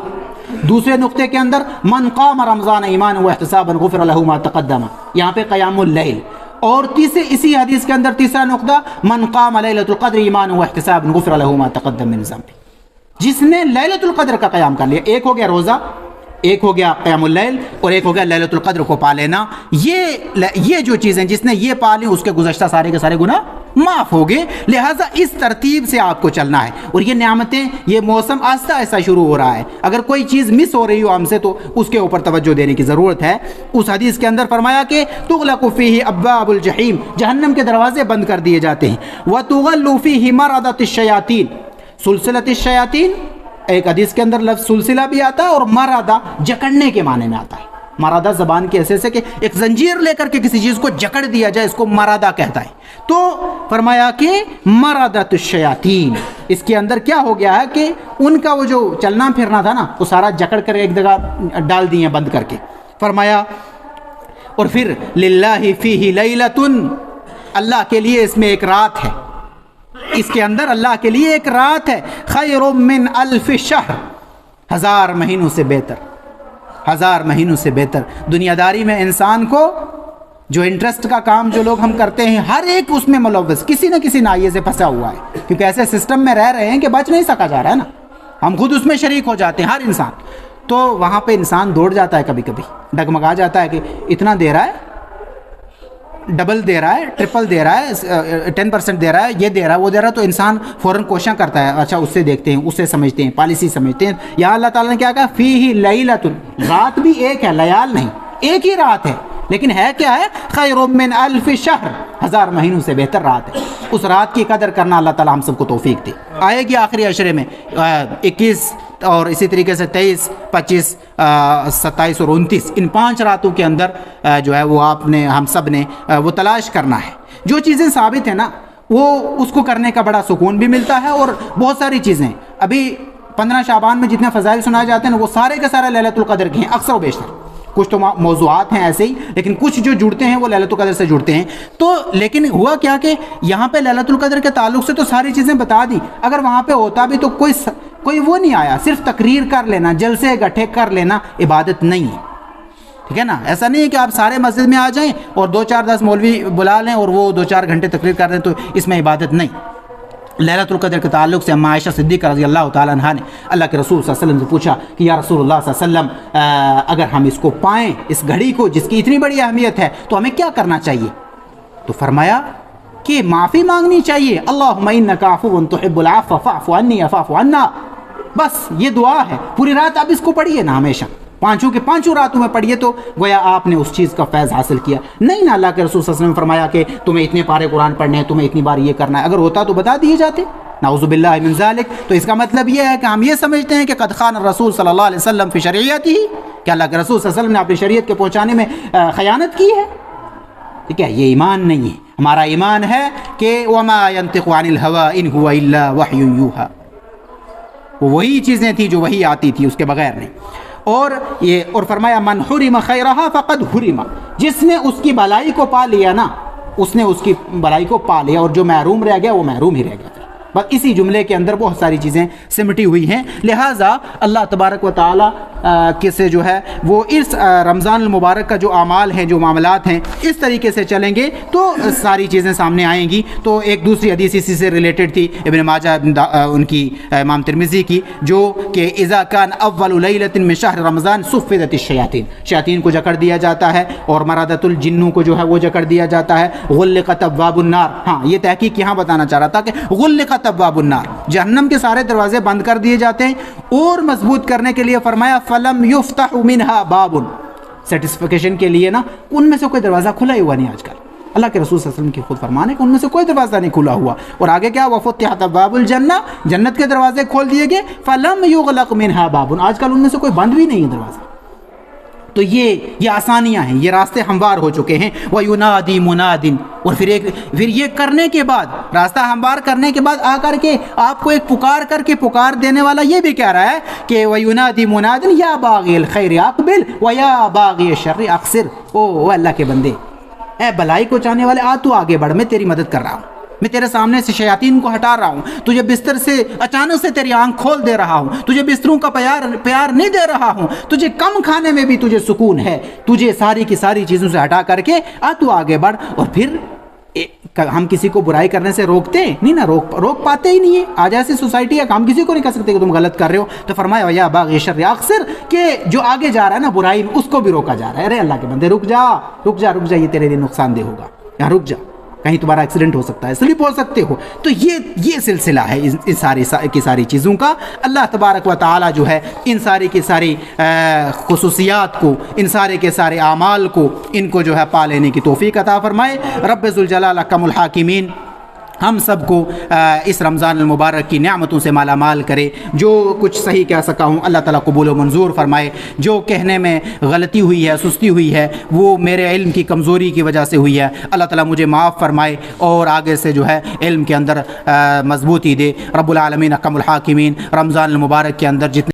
دوسرے نقطے کے اندر من قام رمضان ایمانا واحتسابا غفر له ما تقدم، یہاں پہ قیام اللیل۔ اور اسی حدیث کے اندر تیسرا نقطہ من قام لیلۃ القدر ایمانا واحتسابا غفر له ما تقدم من ذنبه، جس نے لیلۃ القدر کا قیام کر لیا۔ ایک ہو گیا روزہ، ایک ہو گیا قیام اللیل، اور ایک ہو گیا لیلۃ القدر کو پا لینا۔ یہ جو چیزیں جس نے یہ پا لی اس کے گزشتہ سارے کے سارے گناہ معاف ہو گئے۔ لہٰذا اس ترتیب سے آپ کو چلنا ہے، اور یہ نعمتیں، یہ موسم آہستہ آہستہ شروع ہو رہا ہے۔ اگر کوئی چیز مس ہو رہی ہو ہم سے تو اس کے اوپر توجہ دینے کی ضرورت ہے۔ اس حدیث کے اندر فرمایا کہ تغلق فیہ ابواب الجحیم، جہنم کے دروازے بند کر دیے جاتے ہیں۔ وتغل فیہ مردۃ الشیاطین، سلسلۃ الشیاطین، ایک حدیث کے اندر لفظ سلسلہ بھی آتا ہے اور مرادہ جکڑنے کے معنی میں آتا ہے۔ مرادہ زبان کے ایسے سے کہ ایک زنجیر لے کر کے کسی چیز کو جکڑ دیا جائے، اس کو مرادہ کہتا ہے۔ تو فرمایا کہ مرادۃ الشیاطین، اس کے اندر کیا ہو گیا ہے کہ ان کا وہ جو چلنا پھرنا تھا نا وہ سارا جکڑ کر ایک جگہ ڈال دیے بند کر کے۔ فرمایا اور پھر للہ فیہ لیلۃ، اللہ کے لیے اس میں ایک رات ہے، اس کے اندر اللہ کے لیے ایک رات ہے، خیر من الف شہر، 1000 مہینوں سے بہتر، 1000 مہینوں سے بہتر۔ دنیا داری میں انسان کو جو انٹرسٹ کا کام جو لوگ ہم کرتے ہیں، ہر ایک اس میں ملوث، کسی نہ کسی ناحیے سے پھنسا ہوا ہے، کیونکہ ایسے سسٹم میں رہ رہے ہیں کہ بچ نہیں سکا جا رہا ہے نا، ہم خود اس میں شریک ہو جاتے ہیں ہر انسان۔ تو وہاں پہ انسان دوڑ جاتا ہے، کبھی کبھی ڈگمگا جاتا ہے کہ اتنا دے رہا ہے، ڈبل دے رہا ہے، ٹرپل دے رہا ہے، 10% دے رہا ہے، یہ دے رہا ہے، وہ دے رہا ہے، تو انسان فوراً کوشاں کرتا ہے، اچھا اس سے دیکھتے ہیں، اس سے سمجھتے ہیں، پالیسی سمجھتے ہیں۔ یہاں اللہ تعالیٰ نے کیا کہا فیہ لیلۃ، رات بھی ایک ہے، لیال نہیں، ایک ہی رات ہے، لیکن ہے کیا ہے؟ خیر من الف شہر، 1000 مہینوں سے بہتر رات ہے۔ اس رات کی قدر کرنا اللہ تعالیٰ ہم سب کو توفیق دے۔ آئے گی آخری عشرے میں 21 اور اسی طریقے سے 23، 25، 27 اور 29، ان 5 راتوں کے اندر جو ہے وہ آپ نے، ہم سب نے وہ تلاش کرنا ہے۔ جو چیزیں ثابت ہیں نا وہ اس کو کرنے کا بڑا سکون بھی ملتا ہے، اور بہت ساری چیزیں ابھی 15 شعبان میں جتنے فضائل سنائے جاتے ہیں وہ سارے کے سارے لیلۃ القدر کے ہیں، اکثر و بیشتر۔ کچھ تو موضوعات ہیں ایسے ہی، لیکن کچھ جو جڑتے ہیں وہ لیلۃ القدر سے جڑتے ہیں۔ تو لیکن ہوا کیا کہ یہاں پہ لیلۃ القدر کے تعلق سے تو ساری چیزیں بتا دی، اگر وہاں پہ ہوتا بھی تو کوئی وہ نہیں آیا، صرف تقریر کر لینا، جلسے گٹھے کر لینا عبادت نہیں ہے، ٹھیک ہے نا؟ ایسا نہیں ہے کہ آپ سارے مسجد میں آ جائیں اور 2-4-10 مولوی بلا لیں اور وہ 2-4 گھنٹے تقریر کر دیں، تو اس میں عبادت نہیں۔ لیلۃ القدر کے تعلق سے اما عائشہ صدیقہ رضی اللہ تعالیٰ عنہا نے اللہ کے رسول صلی اللہ علیہ وسلم سے پوچھا کہ یا رسول اللہ صلی اللہ علیہ وسلم، اگر ہم اس کو پائیں، اس گھڑی کو جس کی اتنی بڑی اہمیت ہے، تو ہمیں کیا کرنا چاہیے؟ تو فرمایا کہ معافی مانگنی چاہیے، اللہم انک عفو تحب العفو فاعف عنی فاعف عنا، بس یہ دعا ہے۔ پوری رات آپ اس کو پڑھیے نا، ہمیشہ 5 کے 5 راتوں میں پڑھیے، تو گویا آپ نے اس چیز کا فیض حاصل کیا۔ نہیں نا اللہ کے رسول صلی اللہ علیہ وسلم نے فرمایا کہ تمہیں اتنے پارے قرآن پڑھنے ہیں، تمہیں اتنی بار یہ کرنا ہے، اگر ہوتا تو بتا دیے جاتے، نعوذ باللہ من ذالک۔ تو اس کا مطلب یہ ہے کہ ہم یہ سمجھتے ہیں کہ قد خان الرسول صلی اللہ علیہ وسلم فی شریعتہ، کہ اللہ کے رسول صلی اللہ علیہ وسلم نے اپنی شریعت کے پہنچانے میں خیانت کی ہے، ٹھیک ہے؟ یہ ایمان نہیں ہے۔ ہمارا ایمان ہے کہ وما ينطق عن الهوى ان هو الا وحی یوحى، وہ وہی چیزیں تھیں جو وہی آتی تھی، اس کے بغیر نہیں۔ اور فرمایا من حرم خیرها فقد حرم، جس نے اس کی بھلائی کو پا لیا نا، اس نے اس کی بھلائی کو پا لیا، اور جو محروم رہ گیا وہ محروم ہی رہ گیا۔ بس اسی جملے کے اندر بہت ساری چیزیں سمٹی ہوئی ہیں۔ لہٰذا اللہ تبارک و تعالیٰ کے سے جو ہے وہ اس رمضان المبارک کا جو اعمال ہیں، جو معاملات ہیں، اس طریقے سے چلیں گے تو ساری چیزیں سامنے آئیں گی۔ تو ایک دوسری حدیث اسی سے ریلیٹڈ تھی، ابن ماجہ ان کی، امام ترمذی کی، جو کہ اذا کان اول لیلۃ من شہر رمضان صفدت الشیاطین، شیاطین کو جکڑ دیا جاتا ہے، اور مرادت الجنوں کو جو ہے وہ جکڑ دیا جاتا ہے۔ غلقت ابواب النار، ہاں یہ تحقیق یہاں بتانا چاہ رہا تھا کہ غلقت ابواب النار، جہنم کے سارے دروازے بند کر دیے جاتے ہیں، اور مضبوط کرنے کے لیے فرمایا فلم یفتح منها باب، سیٹسفیکیشن کے لیے نا ان میں سے کوئی دروازہ کھلا ہی ہوا نہیں آج کل، اللہ کے رسول صلی اللہ علیہ وسلم کی خود فرمان ہے کہ ان میں سے کوئی دروازہ نہیں کھلا ہوا. اور آگے کیا وفتحت ابواب الجنہ, جنت کے دروازے کھول دیے گئے. فلم یغلق منها باب, آج کل ان میں سے کوئی بند بھی نہیں ہے دروازہ. تو یہ آسانیاں ہیں, یہ راستے ہموار ہو چکے ہیں. وَيُنَادِي مُنَادٍ, اور پھر یہ کرنے کے بعد, راستہ ہموار کرنے کے بعد آ کر کے آپ کو ایک پکار کر کے پکار دینے والا یہ بھی کہہ رہا ہے کہ وَيُنَادِي مُنَادٍ يَا بَاغِيَ الْخَيْرِ أَقْبِلْ وَيَا بَاغِيَ الشَّرِّ أَقْصِرْ. او اللہ کے بندے, اے بلائی کو چاہنے والے, آ تو آگے بڑھ, میں تیری مدد کر رہا ہوں, میں تیرے سامنے سے شیاطین کو ہٹا رہا ہوں, تجھے بستر سے اچانک سے تیری آنکھ کھول دے رہا ہوں, تجھے بستروں کا پیار نہیں دے رہا ہوں, تجھے کم کھانے میں بھی تجھے سکون ہے, تجھے ساری کی ساری چیزوں سے ہٹا کر کے آ تو آگے بڑھ. اور پھر ہم کسی کو برائی کرنے سے روکتے نہیں نا, روک پاتے ہی نہیں ہے. آج ایسی سوسائٹی ہے کہ ہم کسی کو نہیں کہہ سکتے کہ تم غلط کر رہے ہو. تو فرمایا یا باغی شر اکثر, کہ جو آگے جا رہا ہے نا برائی میں, اس کو بھی روکا جا رہا ہے. ارے اللہ کے بندے رک جا, یہ تیرے لیے نقصان دہ ہوگا, یہاں رک جا, کہیں تمہارا ایکسیڈنٹ ہو سکتا ہے, سلپ ہو سکتے ہو. تو یہ سلسلہ ہے ان ساری چیزوں کا. اللہ تبارک و تعالی جو ہے ان ساری کی ساری خصوصیات کو, ان سارے کے سارے اعمال کو, ان کو جو ہے پا لینے کی توفیق عطا فرمائے. رب ذوالجلال احکم الحاکمین ہم سب کو اس رمضان المبارک کی نعمتوں سے مالا مال کرے. جو کچھ صحیح کہہ سکا ہوں اللہ تعالیٰ قبول و منظور فرمائے. جو کہنے میں غلطی ہوئی ہے, سستی ہوئی ہے, وہ میرے علم کی کمزوری کی وجہ سے ہوئی ہے. اللہ تعالیٰ مجھے معاف فرمائے اور آگے سے جو ہے علم کے اندر مضبوطی دے. رب العالمین احکم الحاکمین رمضان المبارک کے اندر جتنے